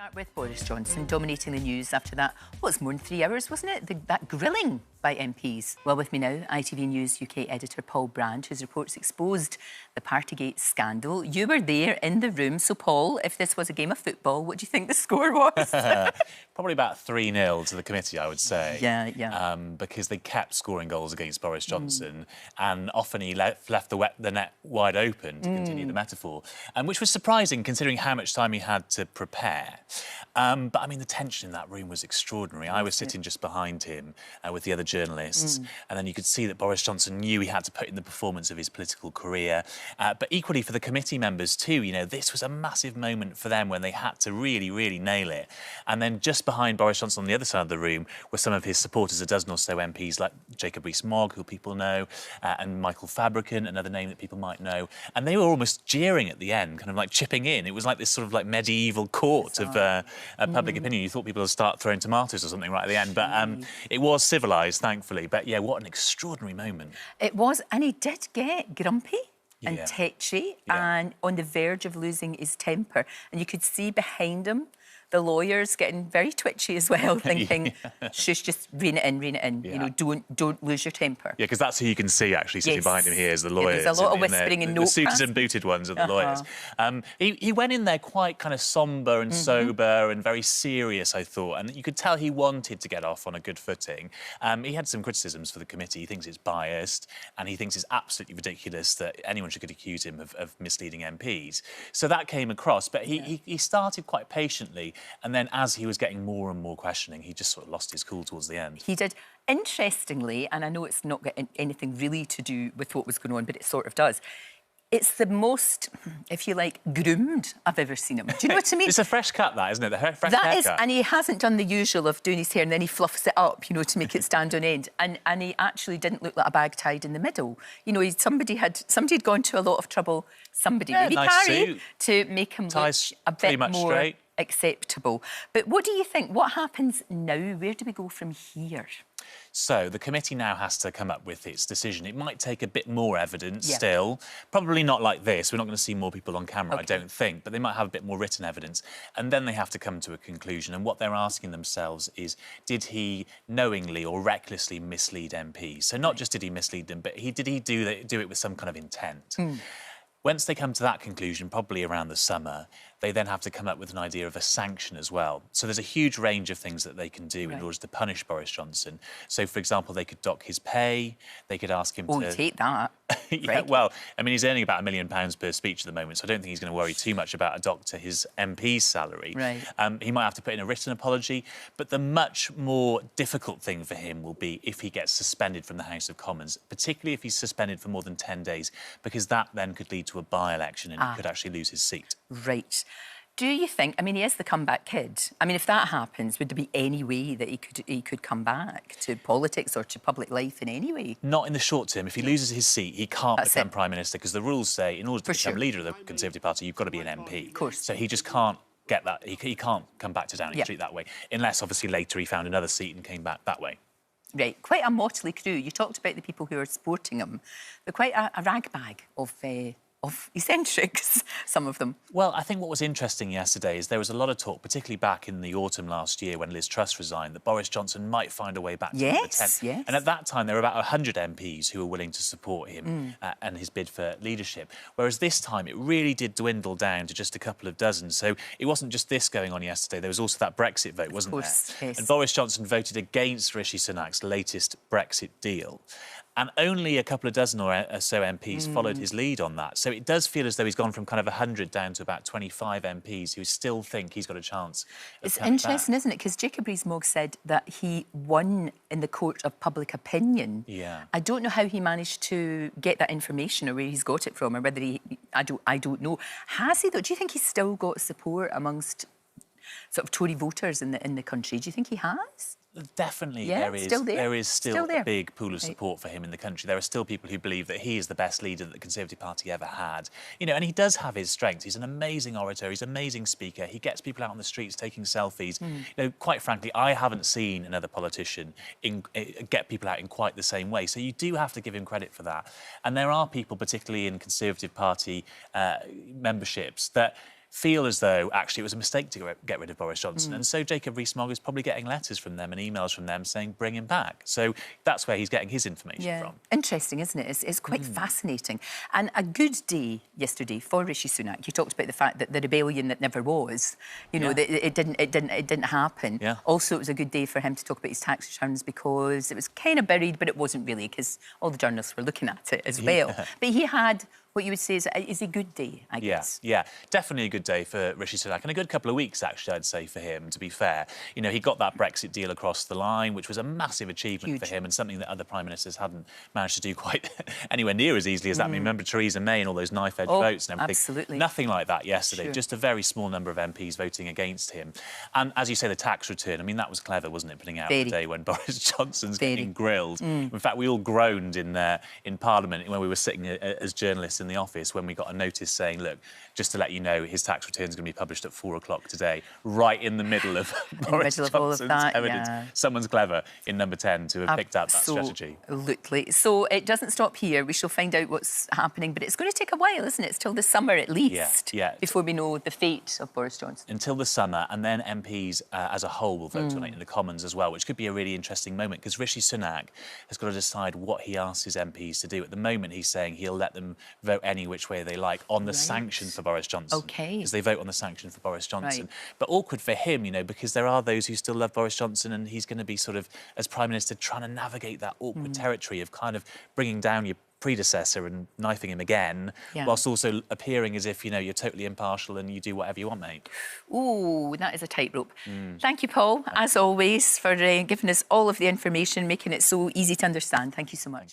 Start with Boris Johnson dominating the news after that. Well, it's more than 3 hours, wasn't it? That grilling by MPs. Well, with me now, ITV News UK editor Paul Brand, whose reports exposed the Partygate scandal. You were there in the room. So, Paul, if this was a game of football, what do you think the score was? Probably about 3-0 to the committee, I would say. Yeah. Because they kept scoring goals against Boris Johnson, and often he left the net wide open, to continue the metaphor, which was surprising considering how much time he had to prepare. But, I mean, the tension in that room was extraordinary. I was sitting just behind him with the other journalists, and then you could see that Boris Johnson knew he had to put in the performance of his political career. But equally for the committee members too, you know, this was a massive moment for them when they had to really, really nail it. And then just behind Boris Johnson on the other side of the room were some of his supporters, a dozen or so MPs, like Jacob Rees-Mogg, who people know, and Michael Fabricant, another name that people might know. And they were almost jeering at the end, kind of like chipping in. It was like this sort of like medieval court of public opinion. You thought people would start throwing tomatoes or something right at the end, but it was civilised, thankfully. But yeah, what an extraordinary moment. It was, and he did get grumpy and tetchy and on the verge of losing his temper. And you could see behind him the lawyers getting very twitchy as well, thinking, shush, just rein it in. You know, don't lose your temper. Yeah, because that's who you can see actually sitting behind him here is the lawyers. There's a lot of whispering and the suited and booted ones are the lawyers. He went in there quite kind of sombre and sober and very serious, I thought, and you could tell he wanted to get off on a good footing. He had some criticisms for the committee. He thinks it's biased, and he thinks it's absolutely ridiculous that anyone should accuse him of misleading MPs. So that came across, but he started quite patiently. And then as he was getting more and more questioning, he just sort of lost his cool towards the end. He did. Interestingly, and I know it's not got anything really to do with what was going on, but it sort of does. It's the most, if you like, groomed I've ever seen him. Do you know what I mean? It's a fresh cut, that, isn't it? Fresh that is, haircut. and he hasn't done the usual of doing his hair and then he fluffs it up, you know, to make it stand on end. And he actually didn't look like a bag tied in the middle. You know, somebody had gone to a lot of trouble, maybe nice Carrie, suit. to make him look a bit more straight. Acceptable. But what do you think? What happens now? Where do we go from here? So the committee now has to come up with its decision. It might take a bit more evidence still. Probably not like this. We're not going to see more people on camera, I don't think. But they might have a bit more written evidence. And then they have to come to a conclusion. And what they're asking themselves is, did he knowingly or recklessly mislead MPs? So not just did he mislead them, but did he do it with some kind of intent? Once they come to that conclusion, probably around the summer, they then have to come up with an idea of a sanction as well. So there's a huge range of things that they can do in order to punish Boris Johnson. So, for example, they could dock his pay, they could ask him to... Oh, take that. Well, I mean, he's earning about £1 million per speech at the moment, so I don't think he's going to worry too much about a dock to his MP's salary. He might have to put in a written apology, but the much more difficult thing for him will be if he gets suspended from the House of Commons, particularly if he's suspended for more than 10 days, because that then could lead to a by-election and he could actually lose his seat. Right. Do you think, I mean, he is the comeback kid. I mean, if that happens, would there be any way that he could come back to politics or to public life in any way? Not in the short term. If he loses his seat, he can't become Prime Minister, because the rules say in order to become leader of the Conservative Party, you've got to be an MP. Of course. So he just can't get that. He can't come back to Downing Street that way, unless, obviously, later he found another seat and came back that way. Right, quite a motley crew. You talked about the people who are supporting him. They're quite a ragbag of eccentrics, some of them. Well, I think what was interesting yesterday is there was a lot of talk, particularly back in the autumn last year when Liz Truss resigned, that Boris Johnson might find a way back to number 10. And at that time, there were about 100 MPs who were willing to support him and his bid for leadership. Whereas this time, it really did dwindle down to just a couple of dozen. So it wasn't just this going on yesterday. There was also that Brexit vote, wasn't there? Yes. And Boris Johnson voted against Rishi Sunak's latest Brexit deal. And only a couple of dozen or so MPs followed his lead on that. So it does feel as though he's gone from kind of 100 down to about 25 MPs who still think he's got a chance. It's interesting, isn't it? Because Jacob Rees-Mogg said that he won in the court of public opinion. I don't know how he managed to get that information or where he's got it from, or whether I don't know. Has he, though? Do you think he's still got support amongst sort of Tory voters in the country? Do you think he has? Definitely, there is still a big pool of support for him in the country. There are still people who believe that he is the best leader that the Conservative Party ever had. You know, and he does have his strengths. He's an amazing orator. He's an amazing speaker. He gets people out on the streets taking selfies. You know, quite frankly, I haven't seen another politician get people out in quite the same way. So you do have to give him credit for that. And there are people, particularly in Conservative Party memberships, that feel as though actually it was a mistake to get rid of Boris Johnson. And so Jacob Rees-Mogg is probably getting letters from them and emails from them saying, bring him back. So that's where he's getting his information from. Interesting, isn't it? It's quite fascinating. And a good day yesterday for Rishi Sunak. You talked about the fact that the rebellion that never was, you know, that it didn't happen. Yeah. Also, it was a good day for him to talk about his tax returns because it was kind of buried, but it wasn't really, because all the journalists were looking at it as well. But he had what you would say is a good day, I guess. Yeah, definitely a good day for Rishi Sunak, and a good couple of weeks, actually, I'd say, for him, to be fair. You know, he got that Brexit deal across the line, which was a massive achievement for him and something that other Prime Ministers hadn't managed to do quite anywhere near as easily as that. I mean, remember Theresa May and all those knife-edge votes and everything? Absolutely. Nothing like that yesterday, just a very small number of MPs voting against him. And as you say, the tax return, I mean, that was clever, wasn't it, putting out the day when Boris Johnson's getting grilled. In fact, we all groaned in Parliament when we were sitting as journalists in the office when we got a notice saying, look, just to let you know, his tax return is going to be published at 4 o'clock today, right in the middle of Boris Johnson's evidence. Someone's clever in number 10 to have picked up that strategy. Absolutely. So it doesn't stop here. We shall find out what's happening, but it's going to take a while, isn't it? It's till the summer at least before we know the fate of Boris Johnson. Until the summer, and then MPs as a whole will vote on it in the Commons as well, which could be a really interesting moment because Rishi Sunak has got to decide what he asks his MPs to do. At the moment, he's saying he'll let them vote any which way they like on the sanction for Boris Johnson. Because they vote on the sanction for Boris Johnson. But awkward for him, you know, because there are those who still love Boris Johnson and he's going to be sort of, as Prime Minister, trying to navigate that awkward territory of kind of bringing down your predecessor and knifing him again, whilst also appearing as if, you know, you're totally impartial and you do whatever you want, mate. Ooh, that is a tightrope. Thank you, Paul, as always, for giving us all of the information, making it so easy to understand. Thank you so much.